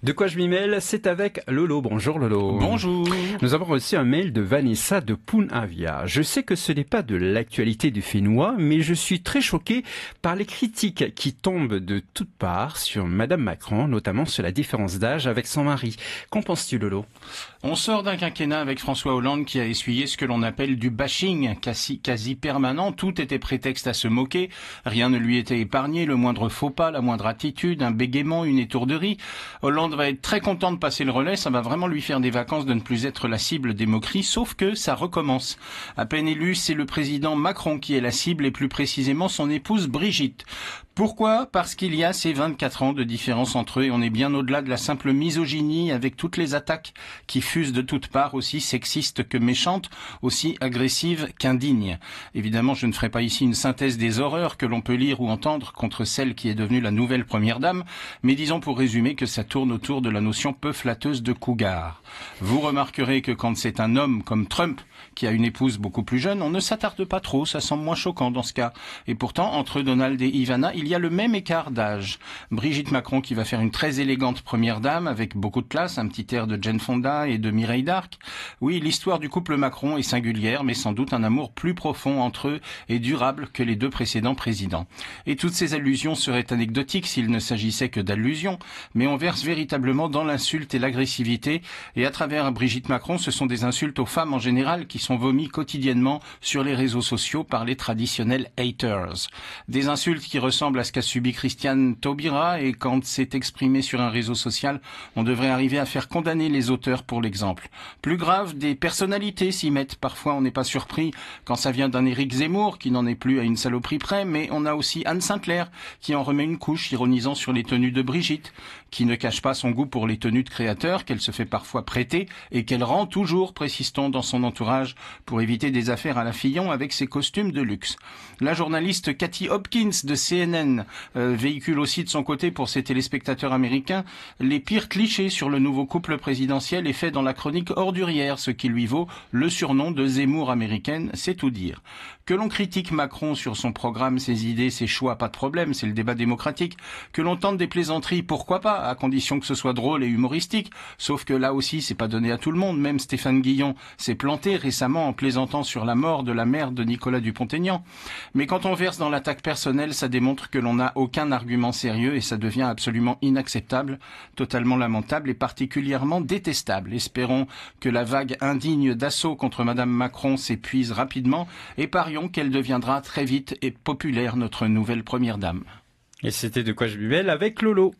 De quoi je m'y mêle, c'est avec Lolo. Bonjour Lolo. Bonjour. Nous avons reçu un mail de Vanessa de Punavia. Je sais que ce n'est pas de l'actualité du Fénois, mais je suis très choqué par les critiques qui tombent de toutes parts sur Madame Macron, notamment sur la différence d'âge avec son mari. Qu'en penses-tu Lolo ? On sort d'un quinquennat avec François Hollande qui a essuyé ce que l'on appelle du bashing quasi permanent. Tout était prétexte à se moquer. Rien ne lui était épargné. Le moindre faux pas, la moindre attitude, un bégaiement, une étourderie. Hollande va être très content de passer le relais. Ça va vraiment lui faire des vacances de ne plus être la cible des moqueries. Sauf que ça recommence. À peine élu, c'est le président Macron qui est la cible et plus précisément son épouse Brigitte. Pourquoi ? Parce qu'il y a ces 24 ans de différence entre eux et on est bien au-delà de la simple misogynie avec toutes les attaques qui fusent de toutes parts, aussi sexistes que méchantes, aussi agressives qu'indignes. Évidemment, je ne ferai pas ici une synthèse des horreurs que l'on peut lire ou entendre contre celle qui est devenue la nouvelle première dame, mais disons pour résumer que ça tourne autour de la notion peu flatteuse de cougar. Vous remarquerez que quand c'est un homme comme Trump qui a une épouse beaucoup plus jeune, on ne s'attarde pas trop, ça semble moins choquant dans ce cas. Et pourtant, entre Donald et Ivana, il y a le même écart d'âge. Brigitte Macron qui va faire une très élégante première dame avec beaucoup de classe, un petit air de Jane Fonda et de Mireille d'Arc. Oui, l'histoire du couple Macron est singulière, mais sans doute un amour plus profond entre eux et durable que les deux précédents présidents. Et toutes ces allusions seraient anecdotiques s'il ne s'agissait que d'allusions, mais on verse véritablement dans l'insulte et l'agressivité, et à travers Brigitte Macron, ce sont des insultes aux femmes en général qui sont vomies quotidiennement sur les réseaux sociaux par les traditionnels haters. Des insultes qui ressemblent à ce qu'a subi Christiane Taubira, et quand c'est exprimé sur un réseau social, on devrait arriver à faire condamner les auteurs pour l'exemple. Plus grave, des personnalités s'y mettent. Parfois, on n'est pas surpris quand ça vient d'un Éric Zemmour, qui n'en est plus à une saloperie près, mais on a aussi Anne Sinclair, qui en remet une couche, ironisant sur les tenues de Brigitte, qui ne cache pas son goût pour les tenues de créateurs, qu'elle se fait parfois prêter, et qu'elle rend toujours, précise-t-on, dans son entourage, pour éviter des affaires à la Fillon avec ses costumes de luxe. La journaliste Cathy Hopkins de CNN véhicule aussi de son côté pour ses téléspectateurs américains les pires clichés sur le nouveau couple présidentiel et fait dans la chronique ordurière, ce qui lui vaut le surnom de Zemmour américaine, c'est tout dire. Que l'on critique Macron sur son programme, ses idées, ses choix, pas de problème, c'est le débat démocratique. Que l'on tente des plaisanteries, pourquoi pas, à condition que ce soit drôle et humoristique. Sauf que là aussi, c'est pas donné à tout le monde. Même Stéphane Guillon s'est planté récemment en plaisantant sur la mort de la mère de Nicolas Dupont-Aignan. Mais quand on verse dans l'attaque personnelle, ça démontre que l'on n'a aucun argument sérieux et ça devient absolument inacceptable, totalement lamentable et particulièrement détestable. Espérons que la vague indigne d'assaut contre Madame Macron s'épuise rapidement et parions qu'elle deviendra très vite et populaire, notre nouvelle première dame. Et c'était De quoi je m'y mêle avec Lolo.